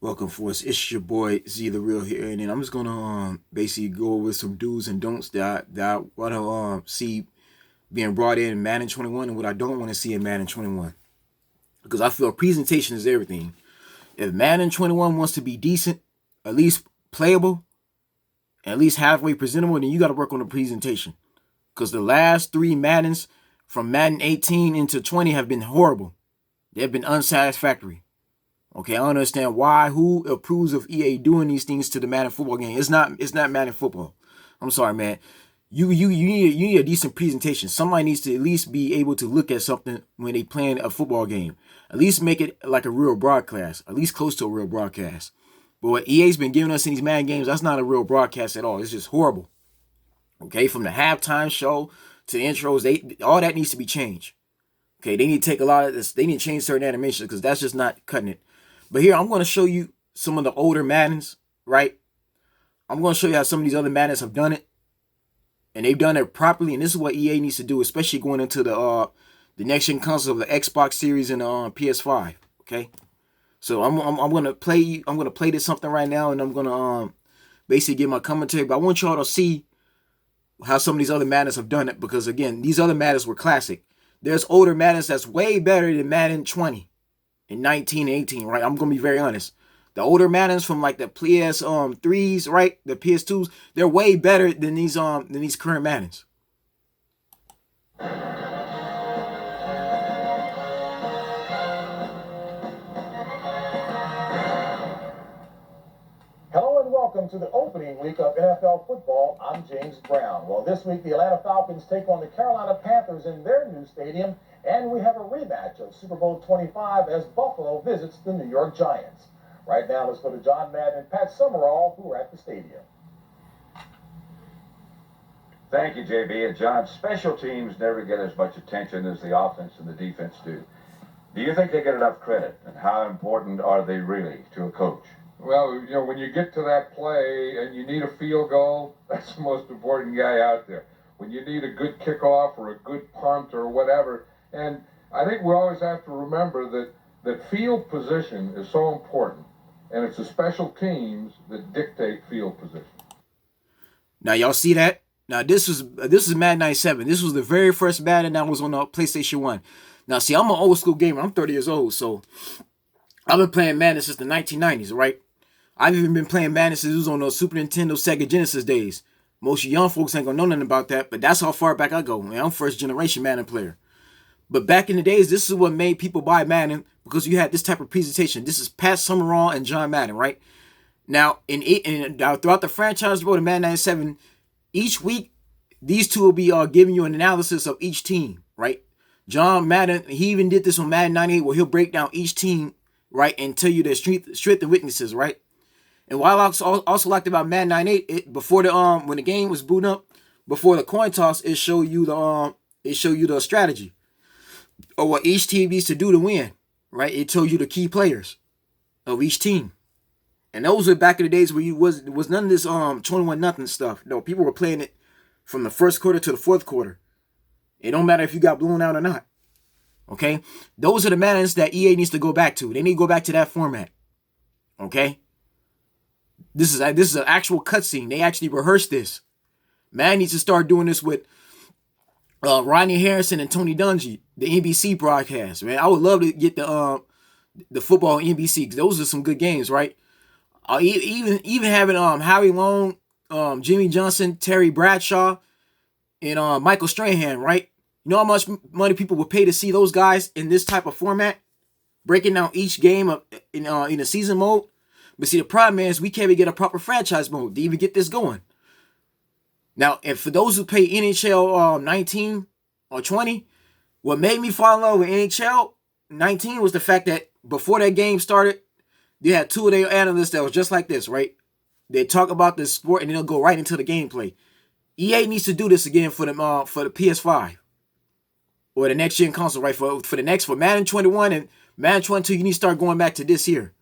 Welcome, Force. It's your boy Z the Real here, and then I'm just gonna basically go over some do's and don'ts that I wanna see being brought in Madden 21 and what I don't want to see in Madden 21. Because I feel presentation is everything. If Madden 21 wants to be decent, at least playable, at least halfway presentable, then you got to work on the presentation. Because the last three Maddens from Madden 18 into 20 have been horrible. They've been unsatisfactory. Okay, I don't understand why. Who approves of EA doing these things to the Madden football game? It's not Madden football. I'm sorry, man. You need a decent presentation. Somebody needs to at least be able to look at something when they playing a football game. At least make it like a real broadcast. At least close to a real broadcast. But what EA's been giving us in these Madden games, that's not a real broadcast at all. It's just horrible. Okay, from the halftime show to the intros, all that needs to be changed. Okay, they need to take a lot of this. They need to change certain animations because that's just not cutting it. But here, I'm going to show you some of the older Maddens, right? I'm going to show you how some of these other Maddens have done it. And they've done it properly. And this is what EA needs to do, especially going into the next-gen console of the Xbox Series and PS5, okay? So I'm going to play this something right now, and I'm going to basically give my commentary. But I want y'all to see how some of these other Maddens have done it. Because, again, these other Maddens were classic. There's older Maddens that's way better than Madden 20. In 19 and 18, right? I'm gonna be very honest. The older Maddens from like the PS3s, right? The PS2s, they're way better than these current Maddens. Hello and welcome to the opening week of NFL football. I'm James Brown. Well, this week the Atlanta Falcons take on the Carolina Panthers in their new stadium, and we have a rematch of Super Bowl 25 as Buffalo visits the New York Giants. Right now, let's go to John Madden and Pat Summerall, who are at the stadium. Thank you, JB. And John, special teams never get as much attention as the offense and the defense do. Do you think they get enough credit, and how important are they really to a coach? Well, when you get to that play and you need a field goal, that's the most important guy out there. When you need a good kickoff or a good punt or whatever. And I think we always have to remember that field position is so important. And it's the special teams that dictate field position. Now, y'all see that? Now, this is Madden 97. This was the very first Madden that was on the PlayStation 1. Now, see, I'm an old school gamer. I'm 30 years old, so I've been playing Madden since the 1990s, right? I've even been playing Madden since it was on those Super Nintendo, Sega Genesis days. Most young folks ain't gonna know nothing about that, but that's how far back I go, man. I'm first generation Madden player. But back in the days, this is what made people buy Madden because you had this type of presentation. This is Pat Summerall and John Madden, right? Now, throughout the franchise road of Madden 97, each week, these two will be giving you an analysis of each team, right? John Madden, he even did this on Madden 98 where he'll break down each team, right, and tell you their strength and weaknesses, right? And what I also liked about Madden 98, before when the game was booting up, before the coin toss, it showed you the strategy or what each team needs to do to win, right? It told you the key players of each team. And those were back in the days where was none of this 21-0 stuff. No, people were playing it from the first quarter to the fourth quarter. It don't matter if you got blown out or not. Okay? Those are the Maddens that EA needs to go back to. They need to go back to that format. Okay? This is an actual cutscene. They actually rehearsed this. Man needs to start doing this with Rodney Harrison and Tony Dungy, the NBC broadcast. Man, I would love to get the football on NBC because those are some good games, right? Even having Howie Long, Jimmy Johnson, Terry Bradshaw, and Michael Strahan, right? You know how much money people would pay to see those guys in this type of format, breaking down each game in a season mode. But see, the problem is we can't even get a proper franchise mode to even get this going. Now, and for those who play NHL 19 or 20, what made me fall in love with NHL 19 was the fact that before that game started, they had two of their analysts that was just like this, right? They talk about the sport and then they'll go right into the gameplay. EA needs to do this again for the PS5 or the next gen console, right? For Madden 21 and Madden 22, you need to start going back to this here.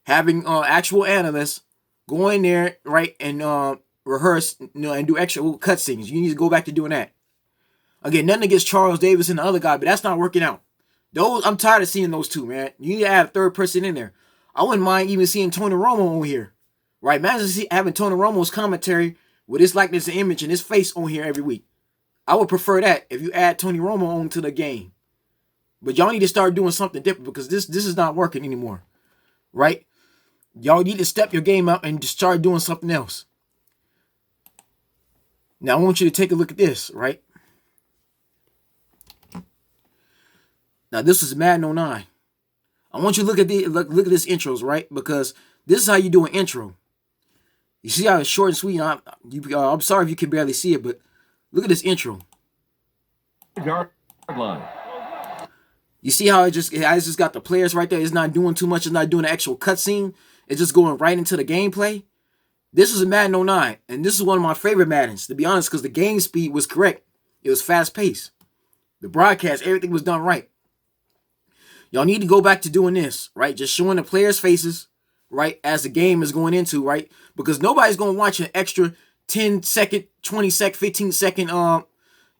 Having actual analysts go in there, right, and rehearse, and do extra cutscenes. You need to go back to doing that. Again, nothing against Charles Davis and the other guy, but that's not working out. I'm tired of seeing those two, man. You need to add a third person in there. I wouldn't mind even seeing Tony Romo on here. Right? Imagine having Tony Romo's commentary with his likeness and image and his face on here every week. I would prefer that if you add Tony Romo onto the game. But y'all need to start doing something different because this is not working anymore. Right? Y'all need to step your game up and just start doing something else. Now I want you to take a look at this, right? Now this is Madden 09. I want you to look at this intros, right? Because this is how you do an intro. You see how it's short and sweet. I'm sorry if you can barely see it, but look at this intro. Yard line. You see how I just got the players right there. It's not doing too much. It's not doing an actual cutscene. It's just going right into the gameplay. This is a Madden 09, and this is one of my favorite Maddens, to be honest, because the game speed was correct. It was fast-paced. The broadcast, everything was done right. Y'all need to go back to doing this, right? Just showing the players' faces, right, as the game is going into, right? Because nobody's going to watch an extra 10-second, 20-second, 15-second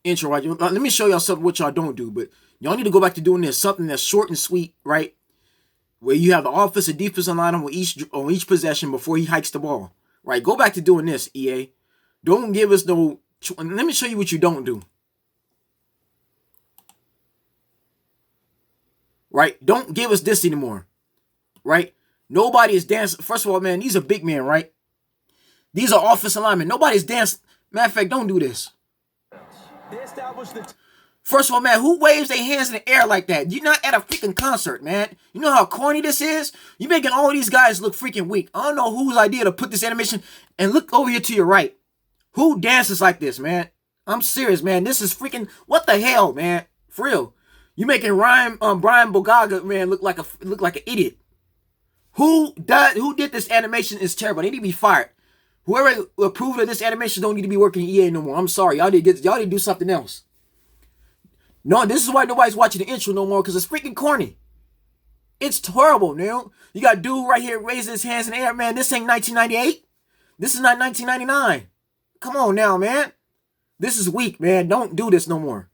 intro, right? Let me show y'all something what y'all don't do, but y'all need to go back to doing this, something that's short and sweet, right? Where you have the offensive defensive line on each possession before he hikes the ball, right? Go back to doing this, EA. Don't give us no... Let me show you what you don't do. Right? Don't give us this anymore. Right? Nobody is dancing. First of all, man, these are big men, right? These are offensive linemen. Nobody's dancing. Matter of fact, don't do this. First of all, man, who waves their hands in the air like that? You're not at a freaking concert, man. You know how corny this is? You're making all these guys look freaking weak. I don't know whose idea to put this animation. And look over here to your right. Who dances like this, man? I'm serious, man. This is freaking... What the hell, man? For real. You making Brian Bogaga, man, look like an idiot. Who did this animation is terrible. They need to be fired. Whoever approved of this animation don't need to be working at EA no more. I'm sorry. Y'all need to do something else. No, this is why nobody's watching the intro no more, because it's freaking corny. It's horrible, man. You got dude right here raising his hands in the air, man. This ain't 1998. This is not 1999. Come on now, man. This is weak, man. Don't do this no more.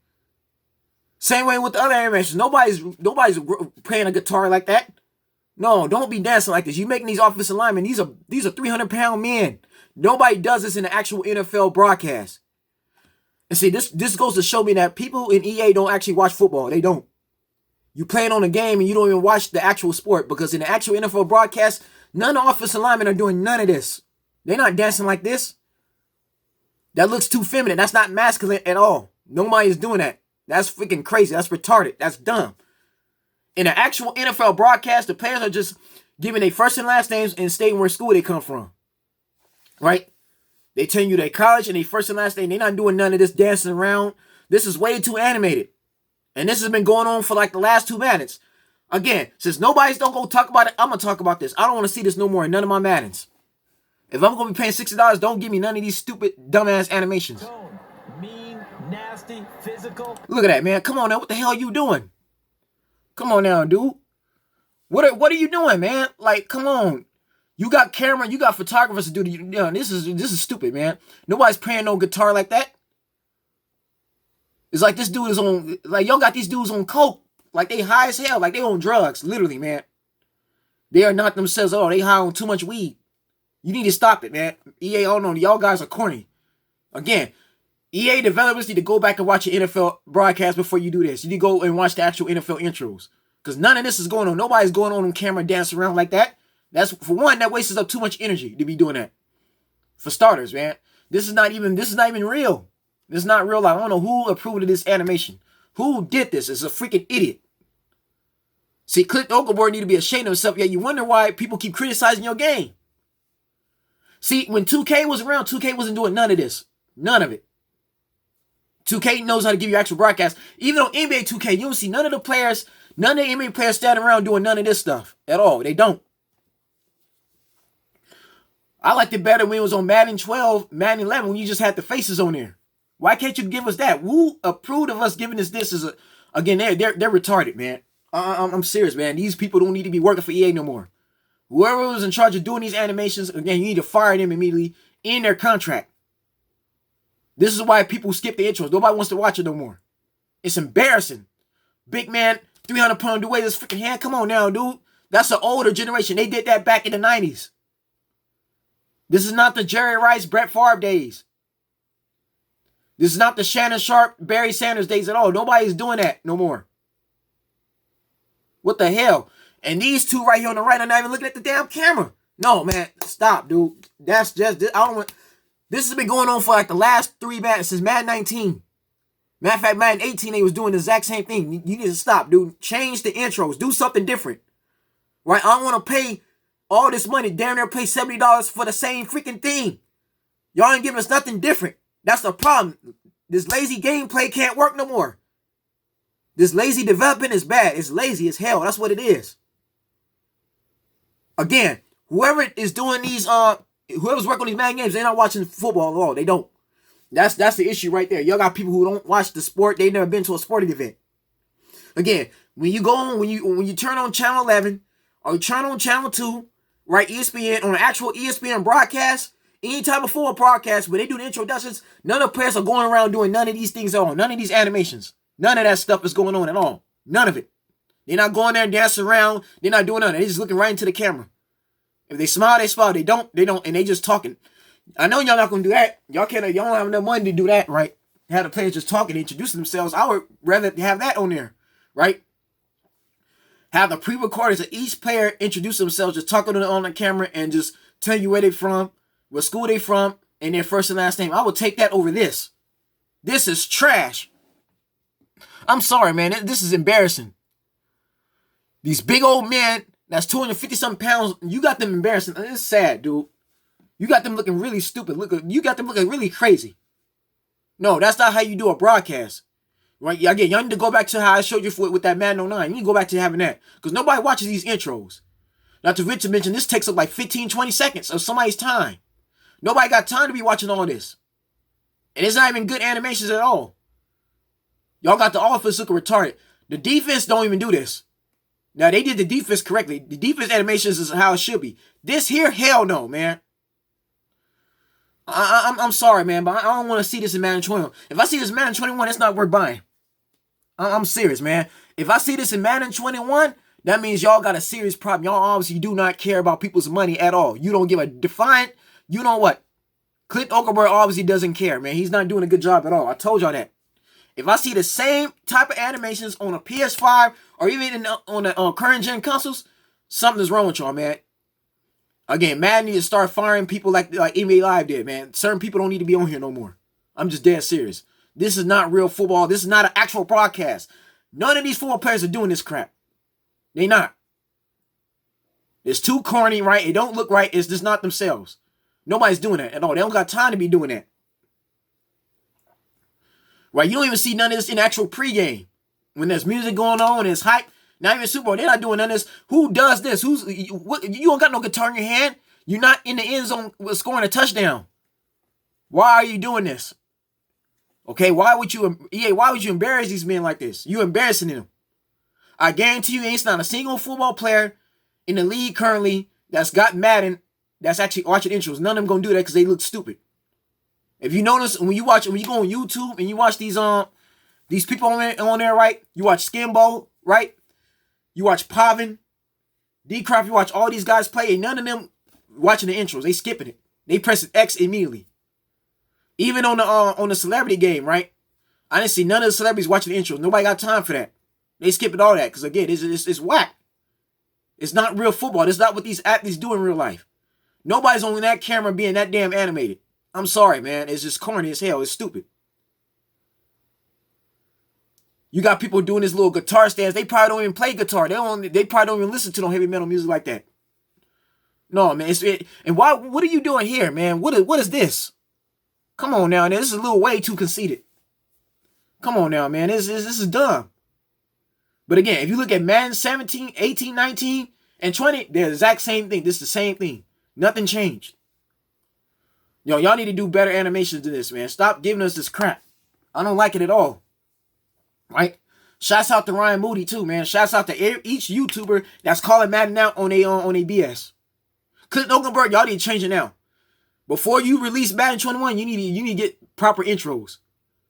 Same way with the other animations. Nobody's playing a guitar like that. No, don't be dancing like this. You making these offensive linemen. These are 300-pound men. Nobody does this in the actual NFL broadcast. And see, this goes to show me that people in EA don't actually watch football. They don't. You playing on a game and you don't even watch the actual sport, because in the actual NFL broadcast, none of the offensive linemen are doing none of this. They're not dancing like this. That looks too feminine. That's not masculine at all. Nobody's doing that. That's freaking crazy. That's retarded. That's dumb. In an actual NFL broadcast, the players are just giving their first and last names and stating where school they come from. Right? They tell you their college and their first and last name. They're not doing none of this dancing around. This is way too animated. And this has been going on for like the last 2 Maddens. Again, since nobody's don't go talk about it, I'm going to talk about this. I don't want to see this no more in none of my Maddens. If I'm going to be paying $60, don't give me none of these stupid, dumbass animations. Mean, nasty, physical. Look at that, man. Come on now. What the hell are you doing? Come on now, dude. What are you doing, man? Like, come on. You got camera, you got photographers to do the, this is stupid, man. Nobody's playing no guitar like that. It's like this dude is on, like, y'all got these dudes on coke. Like, they high as hell. Like, they on drugs. Literally, man. They are not themselves. Oh, they high on too much weed. You need to stop it, man. EA, oh no, y'all guys are corny. Again, EA developers need to go back and watch your NFL broadcast before you do this. You need to go and watch the actual NFL intros. Because none of this is going on. Nobody's going on camera dancing around like that. That's, for one, that wastes up too much energy to be doing that. For starters, man. This is not even real. This is not real. I don't know who approved of this animation. Who did this? It's a freaking idiot. See, Clint Ogleboard need to be ashamed of himself. Yeah, you wonder why people keep criticizing your game. See, when 2K was around, 2K wasn't doing none of this. None of it. 2K knows how to give you actual broadcast. Even on NBA 2K, you don't see none of the NBA players standing around doing none of this stuff at all. They don't. I liked it better when it was on Madden 12, Madden 11, when you just had the faces on there. Why can't you give us that? Who approved of us giving us this? Again, they're retarded, man. I'm serious, man. These people don't need to be working for EA no more. Whoever was in charge of doing these animations, again, you need to fire them immediately in their contract. This is why people skip the intros. Nobody wants to watch it no more. It's embarrassing. Big man, 300-pound dude, this freaking hand. Come on now, dude. That's an older generation. They did that back in the 90s. This is not the Jerry Rice, Brett Favre days. This is not the Shannon Sharp, Barry Sanders days at all. Nobody's doing that no more. What the hell? And these two right here on the right are not even looking at the damn camera. No, man. Stop, dude. That's just, I don't want, this has been going on for like the last 3 Madden, since Madden 19. Matter of fact, Madden 18, they was doing the exact same thing. You need to stop, dude. Change the intros. Do something different. Right? I don't want to pay all this money. Damn near pay $70 for the same freaking thing. Y'all ain't giving us nothing different. That's the problem. This lazy gameplay can't work no more. This lazy development is bad. It's lazy as hell. That's what it is. Again, whoever is doing these, whoever's working on these Madden games, they're not watching football at all. They don't. That's the issue right there. Y'all got people who don't watch the sport. They've never been to a sporting event. Again, when you go on, when you turn on channel 11 or you turn on channel 2, right, ESPN, on an actual ESPN broadcast, any type of football broadcast where they do the introductions, none of the players are going around doing none of these things at all. None of these animations. None of that stuff is going on at all. None of it. They're not going there and dancing around. They're not doing nothing. They're just looking right into the camera. If they smile, they smile. They don't, and they just talking. I know y'all not gonna do that. Y'all don't have enough money to do that, right? Have the players just talking, introducing themselves. I would rather have that on there, right? Have the pre-recorders of each player introduce themselves, just talking on the camera and just tell you where they from, what school they from, and their first and last name. I would take that over this. This is trash. I'm sorry, man. This is embarrassing. These big old men that's 250-something pounds, you got them embarrassing. It's sad, dude. You got them looking really stupid. You got them looking really crazy. No, that's not how you do a broadcast. Right? Again, y'all need to go back to how I showed you with that Madden 09. You need to go back to having that. Because nobody watches these intros. Not to mention, this takes up like 15, 20 seconds of somebody's time. Nobody got time to be watching all this. And it's not even good animations at all. Y'all got the offense looking retarded. The defense don't even do this. Now, they did the defense correctly. The defense animations is how it should be. This here, hell no, man. I'm sorry, man, but I don't want to see this in Madden 21. If I see this in Madden 21, it's not worth buying. I'm serious, man. If I see this in Madden 21, that means y'all got a serious problem. Y'all obviously do not care about people's money at all. You don't give a defiant, you know what? Clint Okerberg obviously doesn't care, man. He's not doing a good job at all. I told y'all that. If I see the same type of animations on a PS5 or even on the current gen consoles, something is wrong with y'all, man. Again, Madden needs to start firing people like NBA Live did, man. Certain people don't need to be on here no more. I'm just dead serious. This is not real football. This is not an actual broadcast. None of these football players are doing this crap. They not. It's too corny, right? It don't look right. It's just not themselves. Nobody's doing that at all. They don't got time to be doing that. Right? You don't even see none of this in actual pregame. When there's music going on, there's hype. Not even Super Bowl. They're not doing none of this. Who does this? You don't got no guitar in your hand. You're not in the end zone scoring a touchdown. Why are you doing this? Okay, why would you embarrass these men like this? You embarrassing them. I guarantee you, ain't not a single football player in the league currently that's got Madden that's actually watching intros. None of them gonna do that because they look stupid. If you notice, when you go on YouTube and you watch these people on there, right? You watch Skimbo, right? You watch Pavin, D-Craft, you watch all these guys play, and none of them watching the intros. They skipping it. They pressing X immediately. Even on the celebrity game, right? I didn't see none of the celebrities watching the intros. Nobody got time for that. They skipping all that because again, it's whack. It's not real football. It's not what these athletes do in real life. Nobody's on that camera being that damn animated. I'm sorry, man. It's just corny as hell. It's stupid. You got people doing this little guitar stands. They probably don't even play guitar. They probably don't even listen to no heavy metal music like that. No, man. And why? What are you doing here, man? What is this? Come on now. This is a little way too conceited. Come on now, man. This is dumb. But again, if you look at Madden 17, 18, 19, and 20, they're the exact same thing. This is the same thing. Nothing changed. Y'all need to do better animations than this, man. Stop giving us this crap. I don't like it at all. Right? Shouts out to Ryan Moody too, man. Shouts out to each YouTuber that's calling Madden out on a BS. Clint Okerberg, y'all need to change it now. Before you release Madden 21, you need to get proper intros.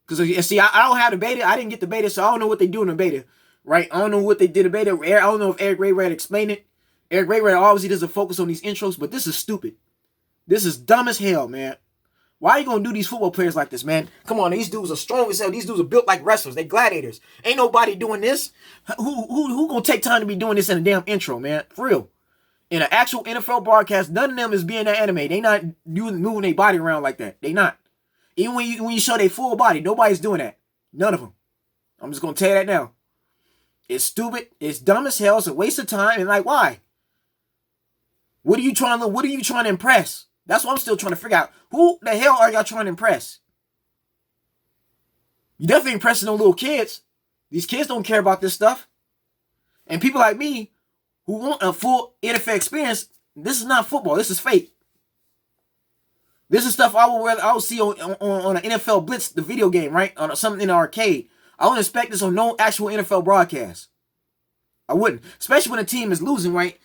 Because see, I don't have the beta. I didn't get the beta, so I don't know what they do in the beta. Right? I don't know what they did in the beta. I don't know if Eric Ray explained it. Eric Ray obviously doesn't focus on these intros, but this is stupid. This is dumb as hell, man. Why are you gonna do these football players like this, man? Come on, these dudes are strong as hell. These dudes are built like wrestlers. They gladiators. Ain't nobody doing this. Who gonna take time to be doing this in a damn intro, man? For real. In an actual NFL broadcast, none of them is being that anime. They not moving their body around like that. They not. Even when you show their full body, nobody's doing that. None of them. I'm just gonna tell you that now. It's stupid. It's dumb as hell. It's a waste of time. And like, why? What are you trying to impress? That's what I'm still trying to figure out. Who the hell are y'all trying to impress? You definitely impressing those little kids. These kids don't care about this stuff. And people like me who want a full NFL experience, this is not football. This is fake. This is stuff I will see on an NFL Blitz, the video game, right? On something in the arcade. I wouldn't expect this on no actual NFL broadcast. I wouldn't. Especially when a team is losing, right?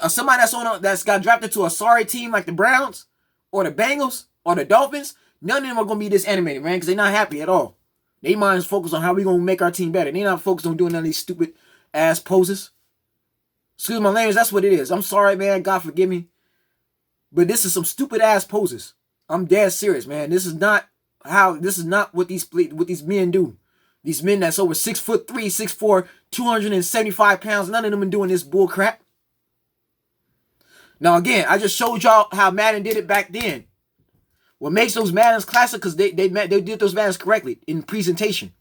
Somebody that's got drafted to a sorry team like the Browns or the Bengals or the Dolphins, none of them are going to be this animated, man, because they're not happy at all. They minds focused on how we going to make our team better. They're not focused on doing none of these stupid ass poses. Excuse my language, that's what it is. I'm sorry, man. God forgive me. But this is some stupid ass poses. I'm dead serious, man. This is not what these men do. These men that's over 6'3", 6'4", 275 pounds, none of them are doing this bull crap. Now, again, I just showed y'all how Madden did it back then. What makes those Maddens classic, because they did those Maddens correctly in presentation.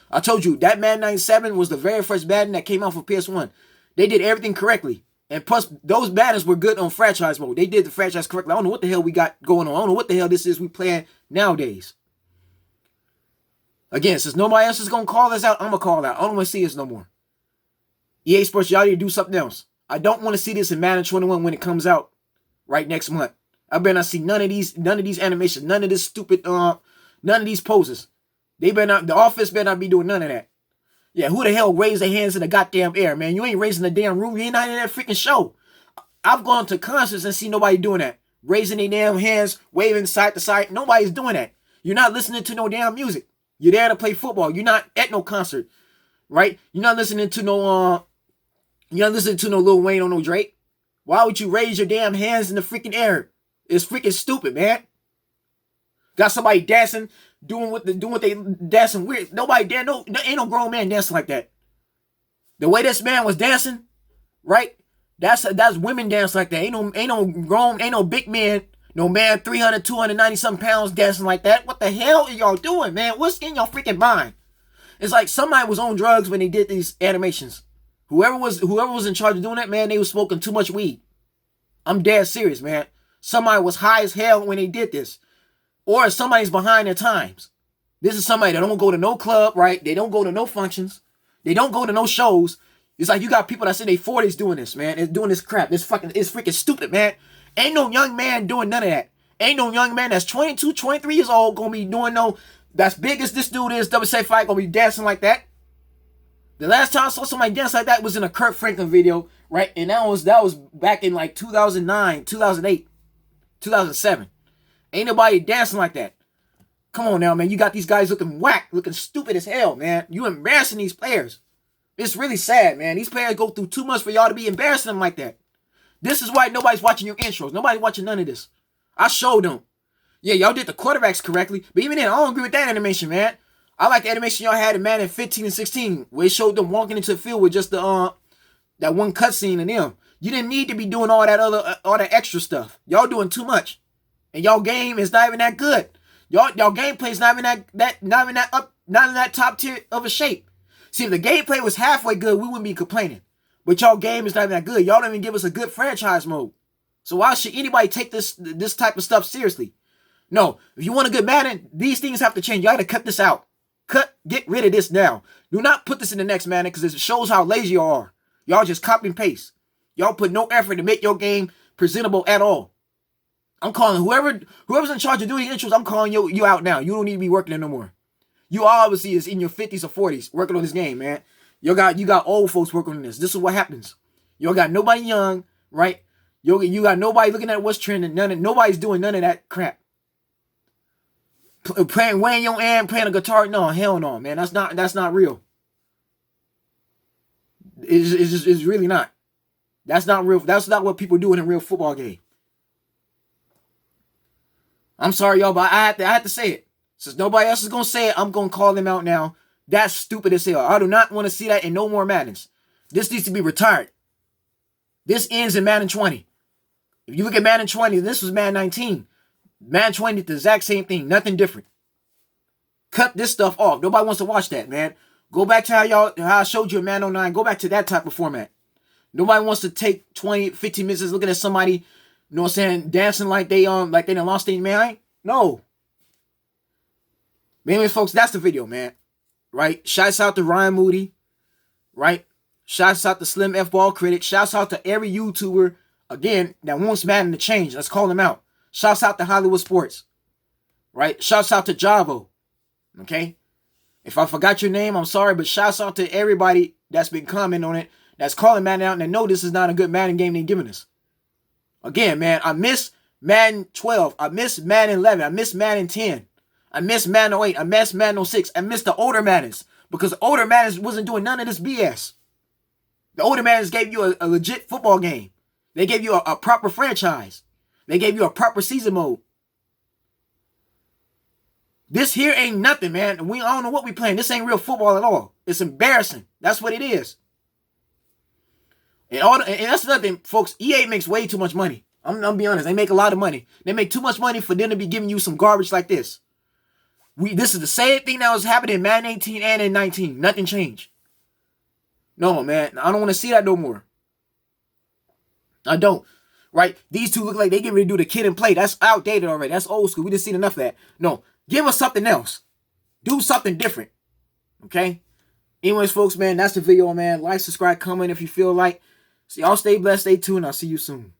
I told you, that Madden 97 was the very first Madden that came out for PS1. They did everything correctly. And plus, those Maddens were good on franchise mode. They did the franchise correctly. I don't know what the hell we got going on. I don't know what the hell this is we playing nowadays. Again, since nobody else is going to call this out, I'm going to call it out. I don't want to see this no more. EA Sports, y'all need to do something else. I don't want to see this in Madden 21 when it comes out right next month. I better not see none of these animations, none of this stupid, none of these poses. The offense better not be doing none of that. Yeah, who the hell raised their hands in the goddamn air, man? You ain't raising the damn room. You ain't not in that freaking show. I've gone to concerts and seen nobody doing that. Raising their damn hands, waving side to side. Nobody's doing that. You're not listening to no damn music. You're there to play football. You're not at no concert, right? You're not listening to no Lil Wayne or no Drake. Why would you raise your damn hands in the freaking air? It's freaking stupid, man. Got somebody dancing, doing what they dancing weird. Nobody dance. Ain't no grown man dancing like that. The way this man was dancing, right? That's women dance like that. Ain't no grown, ain't no big man, no man 300, 290 something pounds dancing like that. What the hell are y'all doing, man? What's in your freaking mind? It's like somebody was on drugs when they did these animations. Whoever was in charge of doing that, man, they was smoking too much weed. I'm dead serious, man. Somebody was high as hell when they did this. Or somebody's behind their times. This is somebody that don't go to no club, right? They don't go to no functions. They don't go to no shows. It's like you got people that's in their 40s doing this, man. They're doing this crap. It's freaking stupid, man. Ain't no young man doing none of that. Ain't no young man that's 22, 23 years old gonna be doing that's big as this dude is, WC5, gonna be dancing like that. The last time I saw somebody dance like that was in a Kurt Franklin video, right? And that was back in like 2009, 2008, 2007. Ain't nobody dancing like that. Come on now, man. You got these guys looking whack, looking stupid as hell, man. You embarrassing these players. It's really sad, man. These players go through too much for y'all to be embarrassing them like that. This is why nobody's watching your intros. Nobody's watching none of this. I showed them. Yeah, y'all did the quarterbacks correctly, but even then, I don't agree with that animation, man. I like the animation y'all had in Madden 15 and 16, where it showed them walking into the field with just the that one cutscene in them. You didn't need to be doing all that extra stuff. Y'all doing too much, and y'all game is not even that good. Y'all gameplay is not in that top tier of a shape. See, if the gameplay was halfway good, we wouldn't be complaining. But y'all game is not even that good. Y'all don't even give us a good franchise mode. So why should anybody take this type of stuff seriously? No, if you want a good Madden, these things have to change. Y'all got to cut this out. Get rid of this now. Do not put this in the next Madden because it shows how lazy y'all are. Y'all just copy and paste. Y'all put no effort to make your game presentable at all. I'm calling whoever's in charge of doing intros, I'm calling you out now. You don't need to be working there no more. You obviously is in your 50s or 40s working on this game, man. You got old folks working on this. This is what happens. You got nobody young, right? You got nobody looking at what's trending. Nobody's doing none of that crap. Weighing your hand, playing a guitar. No, hell no, man. That's not real. It's really not. That's not real. That's not what people do in a real football game. I'm sorry, y'all, but I have to say it. Since nobody else is gonna say it, I'm gonna call them out now. That's stupid as hell. I do not want to see that in no more Maddens. This needs to be retired. This ends in Madden 20. If you look at Madden 20, this was Madden 19. Madden 20 did the exact same thing. Nothing different. Cut this stuff off. Nobody wants to watch that, man. Go back to how I showed you in Madden 09. Go back to that type of format. Nobody wants to take 20, 15 minutes looking at somebody, you know what I'm saying, dancing like they done lost their mind. No. Anyways, folks, that's the video, man. Right? Shouts out to Ryan Moody. Right? Shouts out to Slim F Ball Critic. Shouts out to every YouTuber, again, that wants Madden to change. Let's call them out. Shouts out to Hollywood Sports. Right? Shouts out to Javo. Okay? If I forgot your name, I'm sorry, but shouts out to everybody that's been commenting on it, that's calling Madden out, and they know this is not a good Madden game they're giving us. Again, man, I miss Madden 12. I miss Madden 11. I miss Madden 10. I miss Madden 08. I miss Madden 06. I miss the older Maddens, because the older Maddens wasn't doing none of this BS. The older Maddens gave you a legit football game. They gave you a proper franchise. They gave you a proper season mode. This here ain't nothing, man. I don't know what we playing. This ain't real football at all. It's embarrassing. That's what it is. And that's another thing, folks. EA makes way too much money. I'm gonna be honest. They make a lot of money. They make too much money for them to be giving you some garbage like this. This is the same thing that was happening in Madden 18 and in 19. Nothing changed. No, man. I don't want to see that no more. I don't. Right? These two look like they get ready to do the kid and play. That's outdated already. That's old school. We just seen enough of that. No. Give us something else. Do something different. Okay? Anyways, folks, man, that's the video, man. Like, subscribe, comment if you feel like. So y'all stay blessed, stay tuned. I'll see you soon.